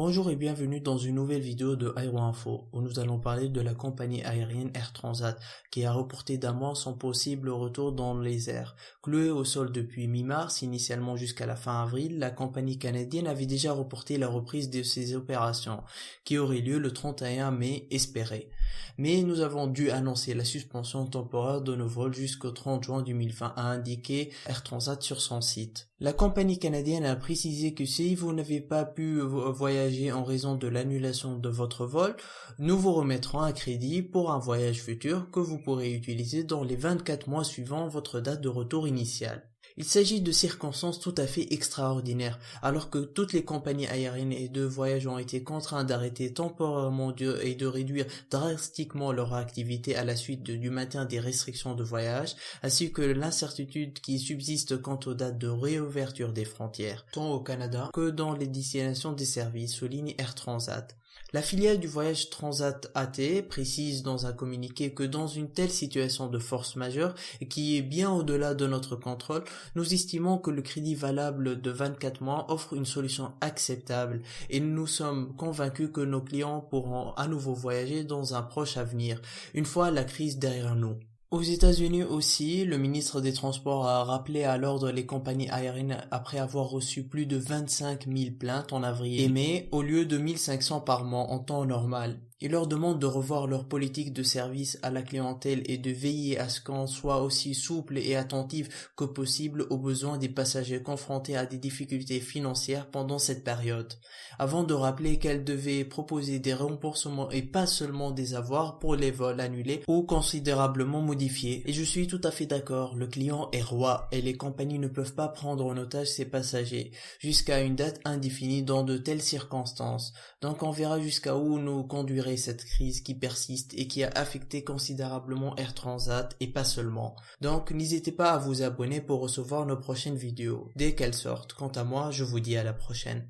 Bonjour et bienvenue dans une nouvelle vidéo de Aéroinfo où nous allons parler de la compagnie aérienne Air Transat qui a reporté d'un mois son possible retour dans les airs. Clouée au sol depuis mi-mars, initialement jusqu'à la fin avril, la compagnie canadienne avait déjà reporté la reprise de ses opérations qui aurait lieu le 31 mai espéré. Mais nous avons dû annoncer la suspension temporaire de nos vols jusqu'au 30 juin 2020, a indiqué Air Transat sur son site. La compagnie canadienne a précisé que si vous n'avez pas pu voyager en raison de l'annulation de votre vol, nous vous remettrons un crédit pour un voyage futur que vous pourrez utiliser dans les 24 mois suivant votre date de retour initiale. Il s'agit de circonstances tout à fait extraordinaires, alors que toutes les compagnies aériennes et de voyage ont été contraintes d'arrêter temporairement et de réduire drastiquement leur activité à la suite du maintien des restrictions de voyage, ainsi que l'incertitude qui subsiste quant aux dates de réouverture des frontières, tant au Canada que dans les destinations desservies, souligne Air Transat. La filiale du voyage Transat AT précise dans un communiqué que dans une telle situation de force majeure et qui est bien au-delà de notre contrôle, nous estimons que le crédit valable de 24 mois offre une solution acceptable et nous sommes convaincus que nos clients pourront à nouveau voyager dans un proche avenir, une fois la crise derrière nous. Aux États-Unis aussi, le ministre des Transports a rappelé à l'ordre les compagnies aériennes après avoir reçu plus de 25 000 plaintes en avril et mai au lieu de 1500 par mois en temps normal. Il leur demande de revoir leur politique de service à la clientèle et de veiller à ce qu'on soit aussi souple et attentif que possible aux besoins des passagers confrontés à des difficultés financières pendant cette période, avant de rappeler qu'elle devait proposer des remboursements et pas seulement des avoirs pour les vols annulés ou considérablement modifiés. Et je suis tout à fait d'accord, le client est roi et les compagnies ne peuvent pas prendre en otage ses passagers jusqu'à une date indéfinie dans de telles circonstances. Donc on verra jusqu'à où nous conduirait cette crise qui persiste et qui a affecté considérablement Air Transat et pas seulement. Donc n'hésitez pas à vous abonner pour recevoir nos prochaines vidéos dès qu'elles sortent. Quant à moi, je vous dis à la prochaine.